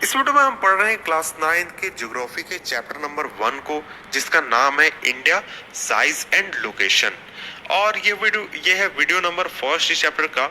इस वीडियो में हम पढ़ रहे हैं क्लास 9 के ज्योग्राफी के चैप्टर नंबर 1 को, जिसका नाम है इंडिया साइज एंड लोकेशन। और ये है वीडियो नंबर फर्स्ट इस चैप्टर का।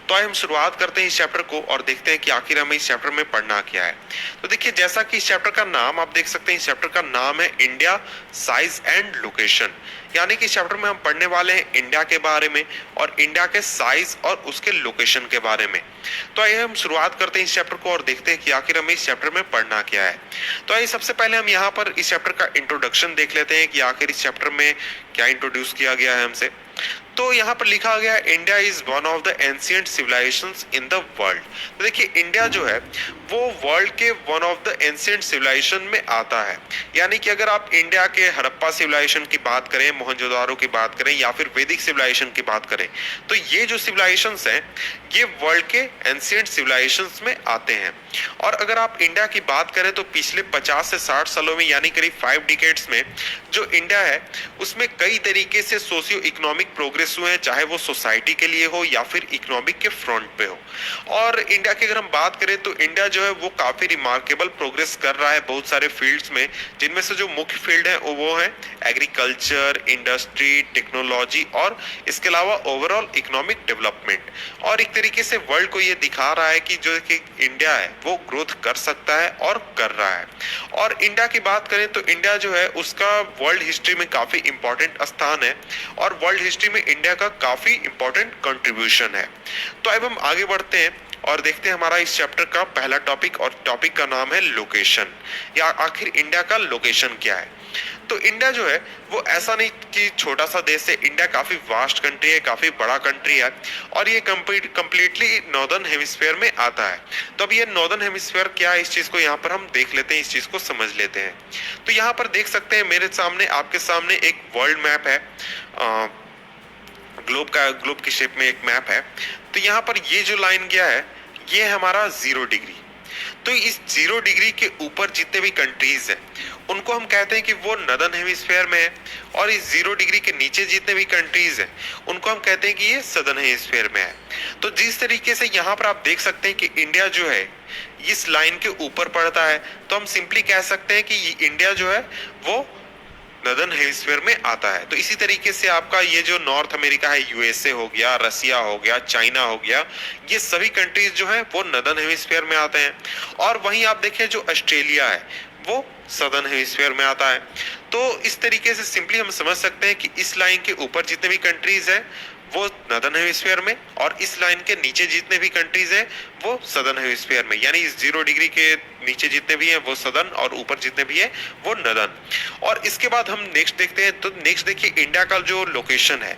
तो आइए हम शुरुआत करते हैं इस चैप्टर को और देखते हैं कि आखिर हमें इस चैप्टर में पढ़ना क्या है। तो देखिए, जैसा कि इस चैप्टर का नाम आप देख सकते हैं, इस चैप्टर का नाम है इंडिया साइज एंड लोकेशन। यानी कि इस चैप्टर में हम पढ़ने वाले हैं इंडिया के बारे में और इंडिया के साइज और उसके लोकेशन के बारे में। तो आइए हम शुरुआत करते हैं इस चैप्टर को और देखते हैं कि आखिर हमें इस चैप्टर में पढ़ना क्या है। तो आइए सबसे पहले हम यहाँ पर इस चैप्टर का इंट्रोडक्शन देख लेते हैं कि आखिर इस चैप्टर में क्या इंट्रोड्यूस किया गया है हमसे। तो यहाँ पर लिखा गया है India is one of the ancient civilisations in the world. तो देखिए, इंडिया जो है वो वर्ल्ड के one of the ancient civilisation में आता है। यानी कि अगर आप इंडिया के हड़प्पा सिविलाइजेशन की बात करें, मोहनजोदारो की बात करें या फिर वैदिक सिविलाइजेशन की बात करें, तो ये जो सिविलाइजेशंस हैं ये वर्ल्ड के एंशिएंट सिविलाइजेशंस में आते हैं। और अगर आप इंडिया की बात करें तो पिछले 50 से 60 सालों में, यानी करीब 5 डिकेड्स में, जो इंडिया है उसमें कई तरीके से सोशियो इकोनॉमिक प्रोग्रेस हुए हैं, चाहे वो सोसाइटी के लिए हो या फिर इकोनॉमिक के फ्रंट पे हो। और इंडिया की अगर हम बात करें तो इंडिया जो है वो काफी रिमार्केबल प्रोग्रेस कर रहा है बहुत सारे फील्ड्स में, जिनमें से जो मुख्य फील्ड है वो है एग्रीकल्चर, इंडस्ट्री, टेक्नोलॉजी और इसके अलावा ओवरऑल इकोनॉमिक डेवलपमेंट। और एक तरीके से वर्ल्ड को ये दिखा रहा है कि जो कि इंडिया है वो ग्रोथ कर सकता है और कर रहा है। और इंडिया की बात करें तो इंडिया जो है उसका वर्ल्ड हिस्ट्री में काफी इंपॉर्टेंट स्थान है और वर्ल्ड हिस्ट्री में इंडिया का काफी इंपॉर्टेंट कंट्रीब्यूशन है। तो अब हम आगे बढ़ते हैं और देखते हैं हमारा इस चैप्टर का पहला टॉपिक, और टॉपिक का नाम है लोकेशन, या आखिर इंडिया का लोकेशन क्या है। तो इंडिया जो है वो ऐसा नहीं कि छोटा सा देश है, इंडिया काफी वास्ट कंट्री है, काफी बड़ा कंट्री है और ये कंप्लीटली नॉर्दर्न हेमिस्फीयर में आता है। तो अब ये नॉर्दर्न हेमिस्फीयर क्या है, इस चीज को यहाँ पर हम देख लेते हैं, इस चीज को समझ लेते हैं। तो यहाँ पर देख सकते हैं मेरे सामने, आपके सामने एक वर्ल्ड मैप है, ग्लोब की शेप में एक मैप है। तो यहाँ पर ये जो लाइन गया है ये है हमारा 0 डिग्री। तो इस 0 डिग्री के ऊपर जितने भी कंट्रीज हैं उनको हम कहते हैं कि वो नॉर्दर्न हेमिस्फीयर में है, और इस 0 डिग्री के नीचे जितने भी कंट्रीज हैं उनको हम कहते हैं कि ये सदर्न हेमिस्फीयर में है। तो जिस तरीके से यहाँ पर आप देख सकते हैं कि इंडिया जो है इस लाइन के ऊपर पड़ता है, तो हम सिंपली कह सकते हैं कि इंडिया जो है वो नॉर्दर्न हेमिस्फीयर में आता है। तो इसी तरीके से आपका ये जो नॉर्थ अमेरिका है, यूएसए हो गया, रसिया हो गया, चाइना हो गया, ये सभी कंट्रीज जो है वो नॉर्दर्न हेमिस्फीयर में आते हैं। और वहीं आप देखें जो ऑस्ट्रेलिया है वो सदर्न हेमिस्फीयर में आता है। तो इस तरीके से सिंपली हम समझ सकते हैं कि इस लाइन के ऊपर जितने भी कंट्रीज हैं वो नॉर्दर्न हेमिस्फीयर में, और इस लाइन के नीचे जितने भी कंट्रीज हैं वो सदर्न हेमिस्फीयर में। यानी इस 0 डिग्री के नीचे जितने भी हैं वो सदर्न और ऊपर जितने भी हैं वो नॉर्दर्न। और इसके बाद हम नेक्स्ट देखते हैं। तो नेक्स्ट देखिए, इंडिया का जो लोकेशन है,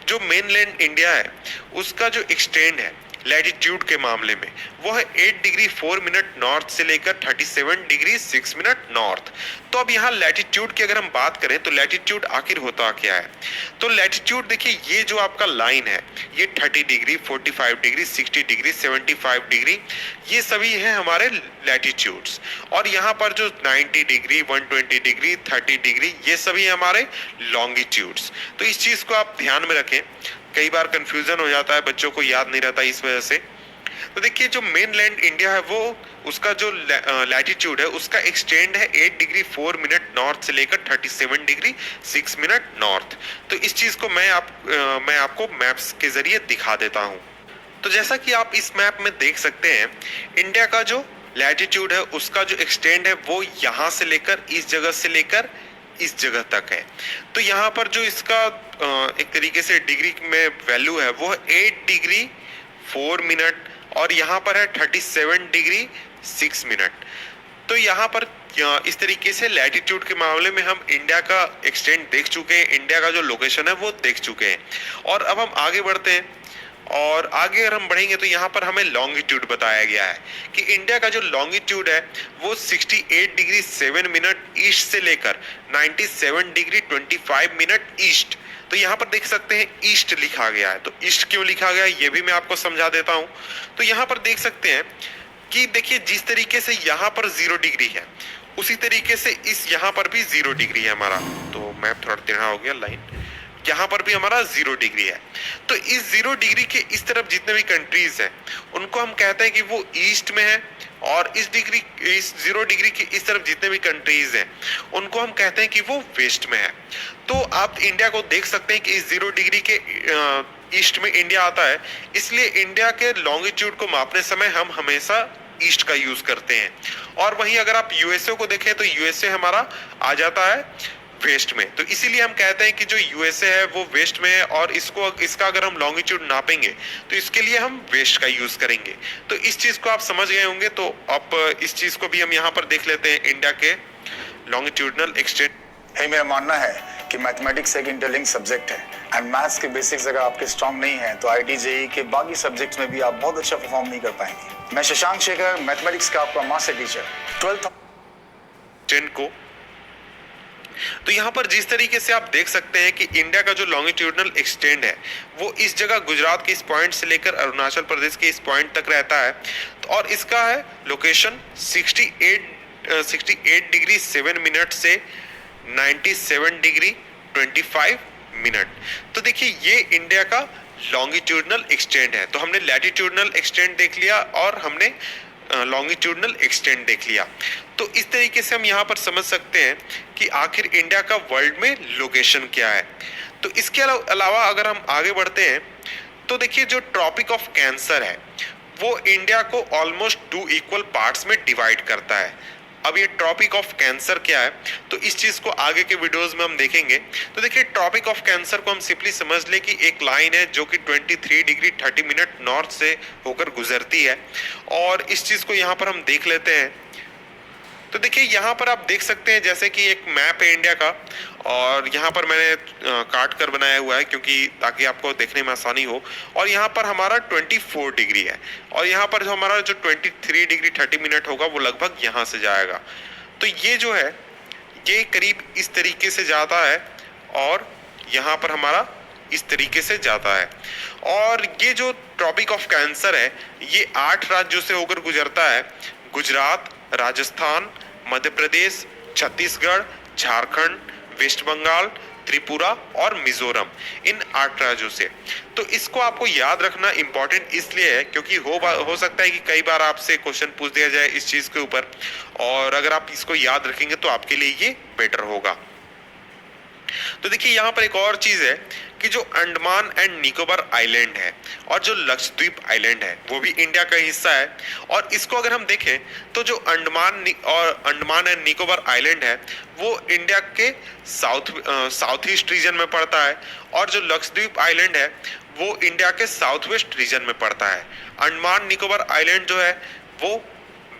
जो मेनलैंड इंडिया है उसका जो एक्सटेंड है लैटिट्यूड के मामले में वो है 8 डिग्री 4 मिनट नॉर्थ से लेकर 37 डिग्री 6 मिनट नॉर्थ। तो अब यहाँ लैटिट्यूड की अगर हम बात करें तो लैटिट्यूड आखिर होता क्या है। तो लैटिट्यूड देखिए, ये जो आपका लाइन है ये 30 डिग्री 45 डिग्री 60 डिग्री 75 डिग्री ये सभी हैं हमारे लैटिट्यूड्स। और यहाँ पर जो 90 डिग्री 120 डिग्री 30 डिग्री ये सभी हमारे लॉन्गिट्यूड्स। तो इस चीज को आप ध्यान में रखें, कई बार कंफ्यूजन हो जाता है, बच्चों को याद नहीं रहता इस वजह से। तो देखिए, जो मेनलैंड इंडिया है वो उसका जो लैटिट्यूड है उसका एक्सटेंड है 8 डिग्री 4 मिनट नॉर्थ से लेकर 37 डिग्री 6 मिनट नॉर्थ। तो इस चीज को मैं आपको मैप्स के जरिए दिखा देता हूँ। तो जैसा कि आप इस मैप में देख सकते हैं, इंडिया का जो लैटिट्यूड है उसका जो एक्सटेंड है वो यहाँ से लेकर इस जगह से लेकर इस जगह तक है। तो यहाँ पर जो इसका एक तरीके से डिग्री में वैल्यू है वो है 8 डिग्री 4 मिनट, और यहाँ पर है 37 डिग्री 6 मिनट। तो यहाँ पर इस तरीके से लैटिट्यूड के मामले में हम इंडिया का एक्सटेंड देख चुके हैं, इंडिया का जो लोकेशन है वो देख चुके हैं। और अब हम आगे बढ़ते हैं, और आगे अगर हम बढ़ेंगे तो यहाँ पर हमें लॉन्गिट्यूड बताया गया है कि इंडिया का जो लॉन्गिट्यूड है वो 68 डिग्री 7 मिनट ईस्ट से लेकर 97 डिग्री 25 मिनट ईस्ट। तो यहाँ पर देख सकते हैं ईस्ट लिखा गया है। तो ईस्ट क्यों लिखा गया है ये भी मैं आपको समझा देता हूँ। तो यहाँ पर देख सकते हैं कि देखिए, जिस तरीके से यहाँ पर 0 डिग्री है उसी तरीके से इस यहाँ पर भी 0 डिग्री है हमारा। तो मैप थोड़ा टेढ़ा हो गया, लाइन यहाँ पर भी हमारा 0 डिग्री है। तो इस 0 डिग्री के इस तरफ जितने भी कंट्रीज हैं उनको हम कहते हैं कि वो ईस्ट में है, और इस 0 डिग्री के इस तरफ जितने भी कंट्रीज हैं उनको हम कहते हैं कि वो वेस्ट में है। तो आप इंडिया को देख सकते हैं कि इस 0 डिग्री के ईस्ट में इंडिया आता है, इसलिए इंडिया के लॉन्गिट्यूड को मापने समय हम हमेशा ईस्ट का यूज करते हैं। और वहीं अगर आप यूएसए को देखें तो यूएसए हमारा आ जाता है वेस्ट में। तो इसीलिए हम कहते हैं कि जो यूएसए है वो वेस्ट में है, और इसका अगर हम लॉन्गिट्यूड नापेंगे तो इसके लिए हम वेस्ट का यूज करेंगे। तो इस चीज को आप समझ गए होंगे। तो अब इस चीज को भी हम यहाँ पर देख लेते हैं, इंडिया के लॉन्गिट्यूडनल एक्सटेंट। मेरा मानना है कि मैथमेटिक्स एक इंटरलिंक सब्जेक्ट है एंड मैथ्स के बेसिक्स अगर आपके स्ट्रांग नहीं है तो आईटी जेईई के बाकी सब्जेक्ट्स में भी आप बहुत अच्छा परफॉर्म नहीं कर पाएंगे। मैं शशांक शेखर, मैथमेटिक्स का आपका मास्टर टीचर 12th को। तो यहाँ पर जिस तरीके से आप देख सकते हैं कि इंडिया का जो लॉन्गिट्यूडनल एक्सटेंड है वो इस जगह गुजरात के इस पॉइंट से लेकर अरुणाचल प्रदेश के इस पॉइंट तक रहता है, और इसका है लोकेशन 68 डिग्री 7 मिनट से 97 डिग्री 25 मिनट। तो देखिए ये इंडिया का लॉन्गिट्यूडनल एक्सटेंड है। तो हमने लैटिट्यूडनल एक्सटेंड देख लिया और हमने लॉन्गिट्यूडनल एक्सटेंड देख लिया। तो इस तरीके से हम यहाँ पर समझ सकते हैं कि आखिर इंडिया का वर्ल्ड में लोकेशन क्या है। तो इसके अलावा अगर हम आगे बढ़ते हैं तो देखिए जो ट्रॉपिक ऑफ कैंसर है वो इंडिया को ऑलमोस्ट 2 इक्वल पार्ट्स में डिवाइड करता है। अब ये ट्रॉपिक ऑफ कैंसर क्या है तो इस चीज को आगे के वीडियोस में हम देखेंगे। तो देखिए ट्रॉपिक ऑफ कैंसर को हम सिंपली समझ ले कि एक लाइन है जो कि 23 डिग्री 30 मिनट नॉर्थ से होकर गुजरती है, और इस चीज को यहाँ पर हम देख लेते हैं। तो देखिए यहाँ पर आप देख सकते हैं जैसे कि एक मैप है इंडिया का, और यहाँ पर मैंने काट कर बनाया हुआ है क्योंकि ताकि आपको देखने में आसानी हो। और यहाँ पर हमारा 24 डिग्री है, और यहाँ पर जो हमारा जो 23 डिग्री 30 मिनट होगा वो लगभग यहाँ से जाएगा। तो ये जो है ये करीब इस तरीके से जाता है, और यहाँ पर हमारा इस तरीके से जाता है। और ये जो ट्रॉपिक ऑफ कैंसर है ये 8 राज्यों से होकर गुजरता है, गुजरात, राजस्थान, मध्य प्रदेश, छत्तीसगढ़, झारखंड, वेस्ट बंगाल, त्रिपुरा और मिजोरम, इन 8 राज्यों से। तो इसको आपको याद रखना इंपॉर्टेंट इसलिए है क्योंकि हो सकता है कि कई बार आपसे क्वेश्चन पूछ दिया जाए इस चीज के ऊपर, और अगर आप इसको याद रखेंगे तो आपके लिए ये बेटर होगा। तो देखिए यहाँ पर एक और चीज है कि जो अंडमान एंड निकोबार आइलैंड है और जो लक्षद्वीप आइलैंड है वो भी इंडिया का हिस्सा है। और इसको अगर हम देखें तो जो अंडमान एंड निकोबार आइलैंड है वो इंडिया के साउथ ईस्ट रीजन में पड़ता है, और जो लक्षद्वीप आइलैंड है वो इंडिया के साउथ वेस्ट रीजन में पड़ता है। अंडमान निकोबार आइलैंड जो है वो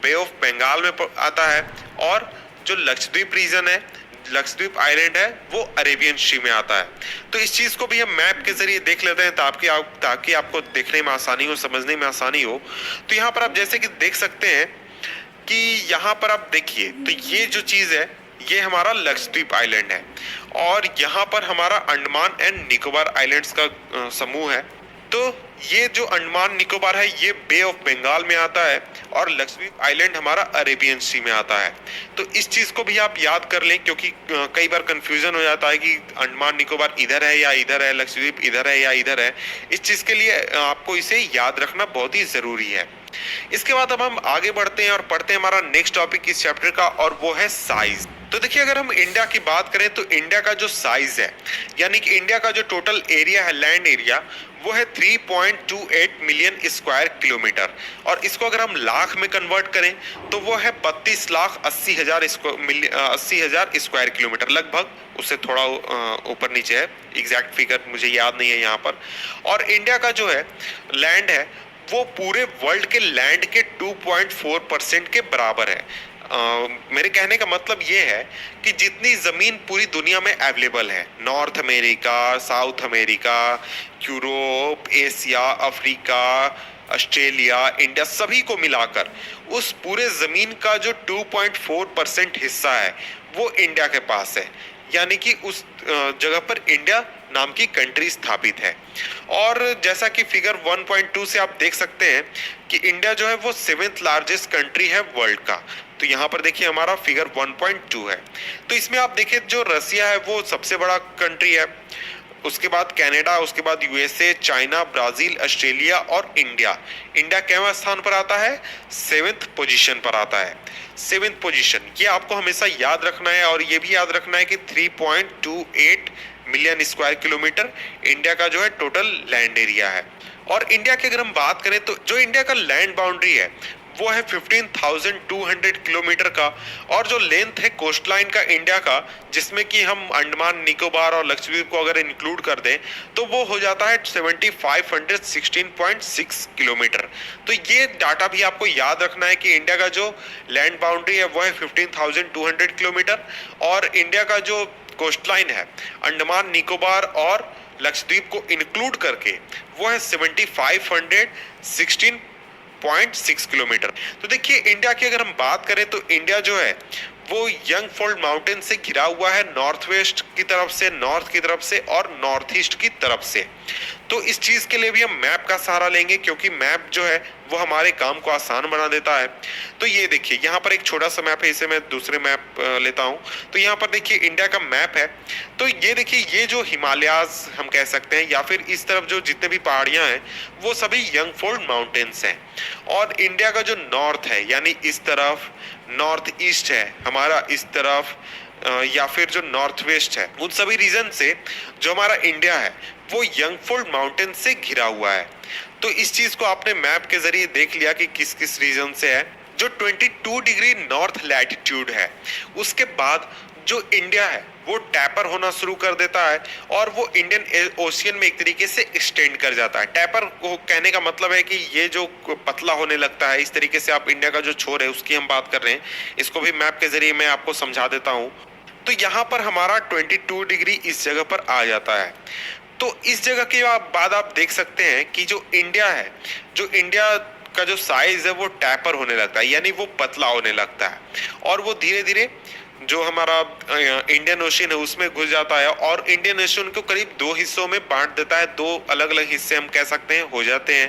बे ऑफ बंगाल में आता है, और जो लक्षद्वीप रीजन है, लक्षद्वीप आइलैंड है, वो अरेबियन सी में आता है। तो इस चीज को भी हम मैप के जरिए देख लेते हैं ताकि आपको देखने में आसानी हो, समझने में आसानी हो। तो यहाँ पर आप जैसे कि देख सकते हैं कि यहाँ पर आप देखिए तो ये जो चीज है ये हमारा लक्षद्वीप आइलैंड है, और यहाँ पर हमारा अंडमान एंड निकोबार आइलैंड्स का समूह है। तो ये जो अंडमान निकोबार है ये बे ऑफ बंगाल में आता है, और लक्षद्वीप आइलैंड हमारा अरेबियन सी में आता है। तो इस चीज को भी आप याद कर लें क्योंकि कई बार कंफ्यूजन हो जाता है कि अंडमान निकोबार इधर है या इधर है, लक्षद्वीप इधर है या इधर है। इस चीज के लिए आपको इसे याद रखना बहुत ही जरूरी है। इसके बाद अब हम आगे बढ़ते हैं और पढ़ते हैं हमारा नेक्स्ट टॉपिक इस चैप्टर का, और वो है साइज। तो देखिए अगर हम इंडिया की बात करें तो इंडिया का जो साइज है यानी कि इंडिया का जो टोटल एरिया है, लैंड एरिया, वो है 3.28 मिलियन स्क्वायर किलोमीटर, और इसको अगर हम लाख में कन्वर्ट करें तो वो है 32,80,000 स्क्वायर किलोमीटर, लगभग उससे थोड़ा ऊपर नीचे है, एग्जैक्ट फिगर मुझे याद नहीं है यहाँ पर। और इंडिया का जो है लैंड है वो पूरे वर्ल्ड के लैंड के 2.4% के बराबर है। मेरे कहने का मतलब ये है कि जितनी जमीन पूरी दुनिया में अवेलेबल है, north America, south America, Europe, Asia, Africa, Australia, India, सभी को मिलाकर उस पूरे जमीन का जो 2.4% हिस्सा है वो इंडिया के पास है, यानी कि उस जगह पर इंडिया नाम की कंट्री स्थापित है। और जैसा कि फिगर 1.2 से आप देख सकते हैं कि इंडिया जो है वो 7th लार्जेस्ट कंट्री है वर्ल्ड का। तो यहाँ पर देखिए हमारा फिगर 1.2 है। तो इसमें आप देखिए जो रसिया है वो सबसे बड़ा कंट्री है, उसके बाद कनाडा, उसके बाद यूएसए, चाइना, ब्राजील, ऑस्ट्रेलिया और इंडिया। इंडिया कितवें स्थान पर आता है? 7th पोजीशन पर आता है। 7th पोजीशन, ये आपको हमेशा याद रखना है। और ये भी याद रखना है कि 3.28 मिलियन स्क्वायर किलोमीटर इंडिया का जो है टोटल लैंड एरिया है। और इंडिया की अगर हम बात करें तो जो इंडिया का लैंड बाउंड्री है वो है 15,200 किलोमीटर का। और जो लेंथ है कोस्ट लाइन का इंडिया का, जिसमें कि हम अंडमान निकोबार और लक्षद्वीप को अगर इंक्लूड कर दें तो वो हो जाता है 7,516.6 किलोमीटर। तो ये डाटा भी आपको याद रखना है कि इंडिया का जो लैंड बाउंड्री है वो है 15,200 किलोमीटर और इंडिया का जो कोस्ट लाइन है अंडमान निकोबार और लक्षद्वीप को इंक्लूड करके वो है 7,516.6 किलोमीटर। तो देखिए इंडिया की अगर हम बात करें तो इंडिया जो है वो यंग फोल्ड माउंटेन से घिरा हुआ है, नॉर्थ वेस्ट की तरफ से, नॉर्थ की तरफ से और नॉर्थ ईस्ट की तरफ से। तो इस चीज के लिए भी हम मैप का सहारा लेंगे क्योंकि मैप जो है वो हमारे काम को आसान बना देता है। तो ये देखिए यहाँ पर एक छोटा सा मैप है, इसे मैं दूसरे मैप लेता हूँ। तो यहाँ पर देखिए इंडिया का मैप है। तो ये देखिए ये जो हिमालयाज हम कह सकते हैं या फिर इस तरफ जो जितने भी पहाड़ियां हैं वो सभी यंग फोल्ड माउंटेन्स हैं। और इंडिया का जो नॉर्थ है यानी इस तरफ, नॉर्थ ईस्ट है हमारा इस तरफ, या फिर जो नॉर्थ वेस्ट है, उन सभी रीजन से जो हमारा इंडिया है वो यंगफोल्ड माउंटेन से घिरा हुआ है। तो इस चीज को आपने मैप के जरिए देख लिया कि किस किस रीजन से है। जो 22 डिग्री नॉर्थ लैटिट्यूड है उसके बाद जो इंडिया है वो टैपर होना शुरू कर देता है और वो इंडियन ओशियन में एक तरीके से एक्सटेंड कर जाता है। टैपर को कहने का मतलब है कि ये जो पतला होने लगता है, इस तरीके से आप इंडिया का जो छोर है उसकी हम बात कर रहे हैं। इसको भी मैप के जरिए मैं आपको समझा देता हूँ। तो यहाँ पर हमारा 22 डिग्री इस जगह पर आ जाता है। तो इस जगह के बाद आप देख सकते हैं कि जो इंडिया है, जो इंडिया का जो साइज है वो टैपर होने लगता है यानी वो पतला होने लगता है और वो धीरे धीरे जो हमारा इंडियन ओशियन है उसमें घुस जाता है और इंडियन ओशियन को करीब 2 हिस्सों में बांट देता है। 2 अलग अलग हिस्से हम कह सकते हैं हो जाते हैं।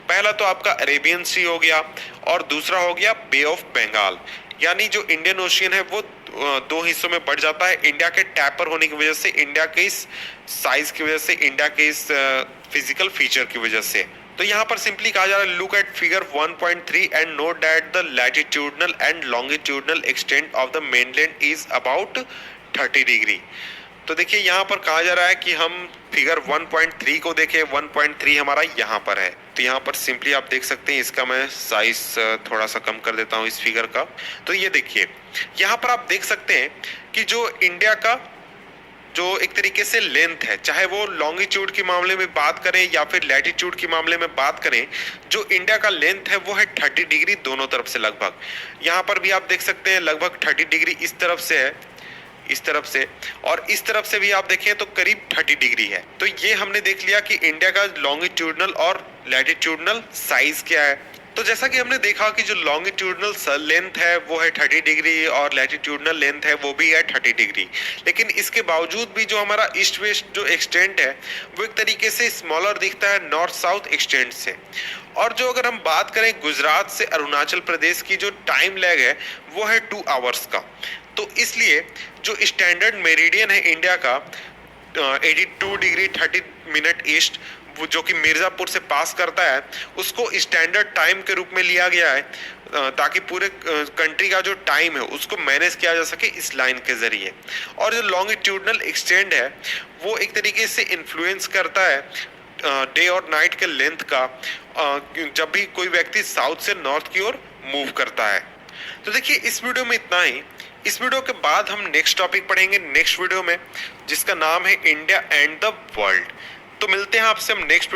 पहला तो आपका अरेबियन सी हो गया और दूसरा हो गया बे ऑफ बंगाल। यानी जो इंडियन ओशियन है वो 2 हिस्सों में बढ़ जाता है इंडिया के टैपर होने की वजह से, इंडिया के इस साइज की वजह से, इंडिया के इस फिजिकल फीचर की वजह से। तो यहाँ पर सिंपली कहा जा रहा है look at figure 1.3 and note that the latitudinal and longitudinal extent of the mainland is about 30 degree. तो देखिए यहाँ पर कहा जा रहा है कि हम फिगर 1.3 को देखें। 1.3 हमारा यहाँ पर है। तो यहाँ पर सिंपली आप देख सकते हैं, इसका मैं साइज थोड़ा सा कम कर देता हूँ इस फिगर का। तो ये देखिए यहाँ पर आप देख सकते हैं कि जो इंडिया का जो एक तरीके से लेंथ है, चाहे वो लॉन्गिट्यूड के मामले में बात करें या फिर लैटिट्यूड के मामले में बात करें, जो इंडिया का लेंथ है वो है 30 डिग्री दोनों तरफ से लगभग। यहाँ पर भी आप देख सकते हैं लगभग 30 डिग्री इस तरफ से है, इस तरफ से, और इस तरफ से भी आप देखें तो करीब 30 डिग्री है। तो ये हमने देख लिया कि इंडिया का लॉन्गिट्यूडनल और लैटिट्यूडनल साइज क्या है। तो जैसा कि हमने देखा कि जो लॉन्गिट्यूडनल लेंथ है वो है 30 डिग्री और लैटिट्यूडनल लेंथ है वो भी है 30 डिग्री। लेकिन इसके बावजूद भी जो हमारा ईस्ट वेस्ट जो एक्सटेंट है वो एक तरीके से स्मॉलर दिखता है नॉर्थ साउथ एक्सटेंट से। और जो अगर हम बात करें गुजरात से अरुणाचल प्रदेश की जो टाइम लैग है वो है 2 आवर्स का। तो इसलिए जो स्टैंडर्ड मेरिडियन है इंडिया का 82 डिग्री 30 मिनट ईस्ट, वो जो कि मिर्जापुर से पास करता है, उसको स्टैंडर्ड टाइम के रूप में लिया गया है ताकि पूरे कंट्री का जो टाइम है उसको मैनेज किया जा सके इस लाइन के जरिए। और जो लॉन्गिट्यूडनल एक्सटेंड है वो एक तरीके से इन्फ्लुएंस करता है डे और नाइट के लेंथ का जब भी कोई व्यक्ति साउथ से नॉर्थ की ओर मूव करता है। तो देखिए इस वीडियो में इतना ही। इस वीडियो के बाद हम नेक्स्ट टॉपिक पढ़ेंगे नेक्स्ट वीडियो में, जिसका नाम है इंडिया एंड द वर्ल्ड। तो मिलते हैं आपसे हम नेक्स्ट